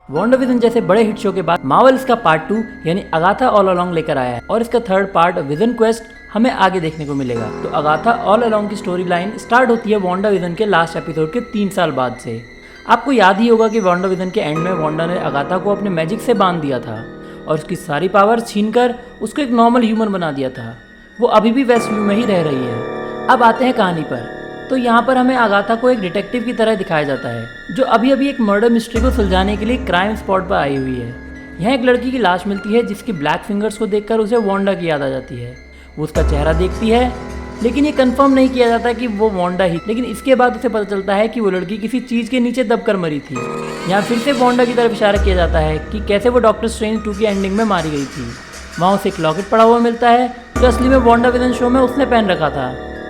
WandaVision जैसे बड़े hit show के बाद मार्वल इसका पार्ट 2 यानी अगाथा ऑल अलोंग लेकर आया है और इसका थर्ड पार्ट विजन क्वेस्ट हमें आगे देखने को मिलेगा। तो अगाथा ऑल अलोंग की स्टोरी लाइन स्टार्ट होती है WandaVision के लास्ट एपिसोड के 3 साल बाद से। आपको याद ही होगा कि WandaVision के एंड में वांडा ने अगाथा को अपने मैजिक से बांध दिया था और उसकी सारी पावर छीनकर उसको एक नॉर्मल ह्यूमन बना दिया था। वो अभी भी वेस्ट व्यू में ही रह रही है। अब आते हैं कहानी पर। तो यहाँ पर हमें अगाथा को एक डिटेक्टिव की तरह दिखाया जाता है जो अभी अभी एक मर्डर मिस्ट्री को सुलझाने के लिए क्राइम स्पॉट पर आई हुई है। यहाँ एक लड़की की लाश मिलती है जिसकी ब्लैक फिंगर्स को देखकर उसे वांडा की याद आ जाती है। वो उसका चेहरा देखती है लेकिन ये कंफर्म नहीं किया जाता कि वो वांडा ही, लेकिन इसके बाद उसे पता चलता है कि वो लड़की किसी चीज़ के नीचे दबकर मरी थी। यहाँ फिर से वांडा की तरफ इशारा किया जाता है कि कैसे वो डॉक्टर स्ट्रेंज 2 की एंडिंग में मारी गई थी। वहाँ उसे एक लॉकेट पड़ा हुआ मिलता है जो असली में WandaVision शो में उसने पहन रखा था।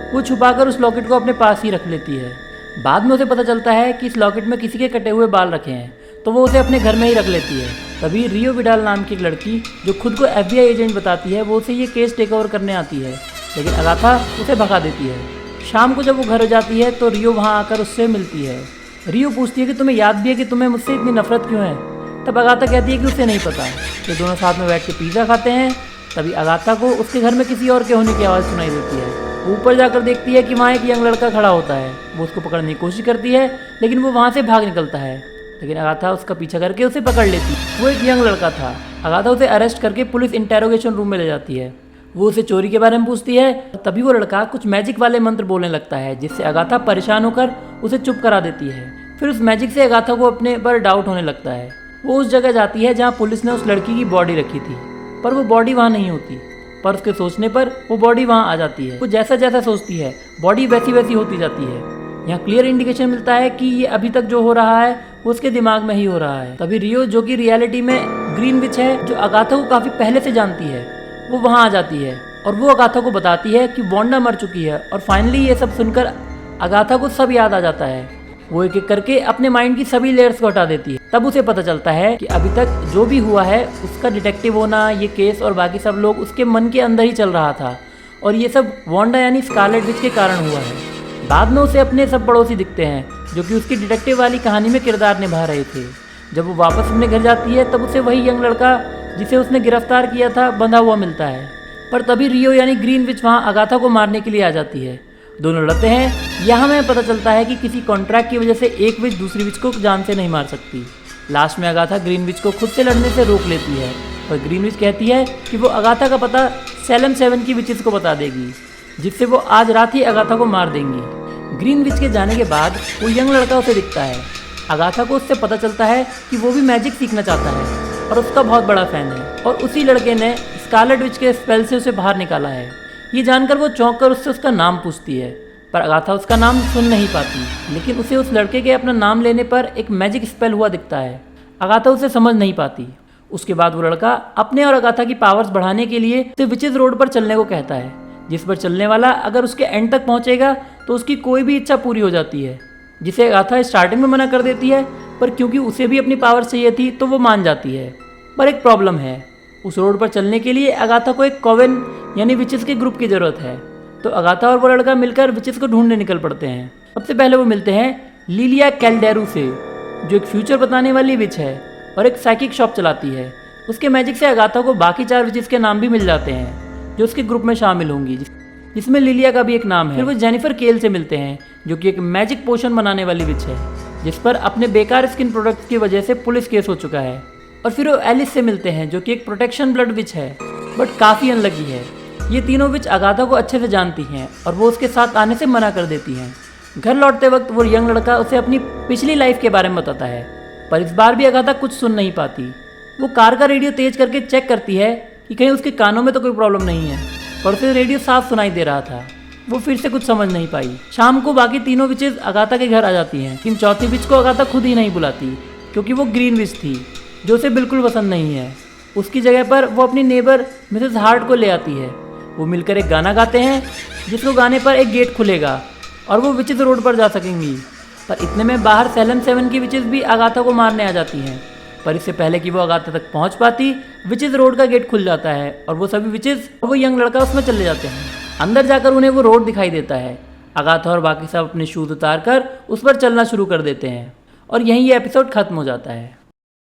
वो छुपाकर उस लॉकेट को अपने पास ही रख लेती है। बाद में उसे पता चलता है कि इस लॉकेट में किसी के कटे हुए बाल रखे हैं, तो वो उसे अपने घर में ही रख लेती है। तभी रियो विडाल नाम की एक लड़की जो खुद को FBI एजेंट बताती है, वो उसे ये केस टेक ओवर करने आती है, लेकिन अगाथा उसे भगा देती है। शाम को जब वो घर जाती है तो रियो वहाँ आकर उससे मिलती है। रियो पूछती है कि तुम्हें याद भी है कि तुम्हें मुझसे इतनी नफरत क्यों है। तब अगाथा कहती है कि उसे नहीं पता। ये दोनों साथ में बैठ के पिज़्ज़ा खाते हैं। तभी अगाथा को उसके घर में किसी और के होने की आवाज़ सुनाई देती है। ऊपर जाकर देखती है कि वहाँ एक यंग लड़का खड़ा होता है। वो उसको पकड़ने की कोशिश करती है लेकिन वो वहाँ से भाग निकलता है, लेकिन अगाथा उसका पीछा करके उसे पकड़ लेती है। वो एक यंग लड़का था। अगाथा उसे अरेस्ट करके पुलिस इंटेरोगेशन रूम में ले जाती है। वो उसे चोरी के बारे में पूछती है। तभी वो लड़का कुछ मैजिक वाले मंत्र बोलने लगता है जिससे अगाथा परेशान होकर उसे चुप करा देती है। फिर उस मैजिक से अगाथा को अपने पर डाउट होने लगता है। वो उस जगह जाती है जहाँ पुलिस ने उस लड़की की बॉडी रखी थी, पर वो बॉडी वहाँ नहीं होती। पर उसके सोचने पर वो बॉडी वहाँ आ जाती है। वो जैसा जैसा सोचती है बॉडी वैसी वैसी होती जाती है। यहाँ क्लियर इंडिकेशन मिलता है कि ये अभी तक जो हो रहा है वो उसके दिमाग में ही हो रहा है। तभी रियो जो कि रियलिटी में ग्रीन विच है, जो अगाथा को काफ़ी पहले से जानती है, वो वहाँ आ जाती है और वो अगाथा को बताती है कि वांडा मर चुकी है। और फाइनली ये सब सुनकर अगाथा को सब याद आ जाता है। वो एक एक करके अपने माइंड की सभी लेयर्स को हटा देती है। तब उसे पता चलता है कि अभी तक जो भी हुआ है उसका डिटेक्टिव होना, ये केस और बाकी सब लोग उसके मन के अंदर ही चल रहा था और ये सब वांडा यानी स्कारलेट विच के कारण हुआ है। बाद में उसे अपने सब पड़ोसी दिखते हैं जो कि उसकी डिटेक्टिव वाली कहानी में किरदार निभा रहे थे। जब वो वापस अपने घर जाती है तब उसे वही यंग लड़का जिसे उसने गिरफ्तार किया था बंधा हुआ मिलता है। पर तभी रियो यानी ग्रीन विच वहाँ अगाथा को मारने के लिए आ जाती है। दोनों लड़ते हैं। यहाँ हमें पता चलता है कि किसी कॉन्ट्रैक्ट की वजह से एक विच दूसरी विच को जान से नहीं मार सकती। लास्ट में अगाथा ग्रीन विच को खुद से लड़ने से रोक लेती है और ग्रीन विच कहती है कि वो अगाथा का पता सैलम 7 की विचेस को बता देगी, जिससे वो आज रात ही अगाथा को मार देंगी। ग्रीन विच के जाने के बाद वो यंग लड़का उसे दिखता है। अगाथा को उससे पता चलता है कि वो भी मैजिक सीखना चाहता है और उसका बहुत बड़ा फैन है और उसी लड़के ने स्कारलेट विच के स्पेल से उसे बाहर निकाला है। ये जानकर वो चौंक कर उससे उसका नाम पूछती है, पर अगाथा उसका नाम सुन नहीं पाती, लेकिन उसे उस लड़के के अपना नाम लेने पर एक मैजिक स्पेल हुआ दिखता है। अगाथा उसे समझ नहीं पाती। उसके बाद वो लड़का अपने और अगाथा की पावर्स बढ़ाने के लिए उसे विचेस रोड पर चलने को कहता है, जिस पर चलने वाला अगर उसके एंड तक पहुंचेगा तो उसकी कोई भी इच्छा पूरी हो जाती है, जिसे अगाथा स्टार्टिंग में मना कर देती है। पर क्योंकि उसे भी अपनी पावर चाहिए थी तो वो मान जाती है। पर एक प्रॉब्लम है, उस रोड पर चलने के लिए अगाथा को एक कोवेन यानी विचेस के ग्रुप की ज़रूरत है। तो अगाथा और वो लड़का मिलकर विचेस को ढूंढने निकल पड़ते हैं। सबसे पहले वो मिलते हैं लिलिया कैल्डेरू से, जो एक फ्यूचर बताने वाली विच है और एक साइकिक शॉप चलाती है। उसके मैजिक से अगाथा को बाकी 4 विचेस के नाम भी मिल जाते हैं जो उसके ग्रुप में शामिल होंगी, जिसमें लिलिया का भी एक नाम है। फिर वो जेनिफर केल से मिलते हैं जो कि एक मैजिक पोशन बनाने वाली विच है, जिस पर अपने बेकार स्किन प्रोडक्ट्स की वजह से पुलिस केस हो चुका है। और फिर वो एलिस से मिलते हैं जो कि एक प्रोटेक्शन ब्लड विच है बट काफ़ी अनलकी है। ये तीनों विच अगाथा को अच्छे से जानती हैं और वो उसके साथ आने से मना कर देती हैं। घर लौटते वक्त वो यंग लड़का उसे अपनी पिछली लाइफ के बारे में बताता है, पर इस बार भी अगाथा कुछ सुन नहीं पाती। वो कार का रेडियो तेज करके चेक करती है कि कहीं उसके कानों में तो कोई प्रॉब्लम नहीं है, पर उसे रेडियो साफ सुनाई दे रहा था। वो फिर से कुछ समझ नहीं पाई। शाम को बाकी तीनों विचेस अगाथा के घर आ जाती हैं, लेकिन चौथी विच को अगाथा खुद ही नहीं बुलाती क्योंकि वो ग्रीन विच थी जो उसे बिल्कुल पसंद नहीं है। उसकी जगह पर वो अपनी नेबर मिसेस हार्ट को ले आती है। वो मिलकर एक गाना गाते हैं जिसको गाने पर एक गेट खुलेगा और वो विचेस रोड पर जा सकेंगी। पर इतने में बाहर सैलम 7 की विचेस भी अगाथा को मारने आ जाती हैं, पर इससे पहले कि वो अगाथा तक पहुंच पाती विचेस रोड का गेट खुल जाता है और वो सभी विचेस और वो यंग लड़का उसमें चले जाते हैं। अंदर जाकर उन्हें वो रोड दिखाई देता है। अगाथा और बाकी सब अपने शूज उतार कर उस पर चलना शुरू कर देते हैं और यहीं ये एपिसोड खत्म हो जाता है।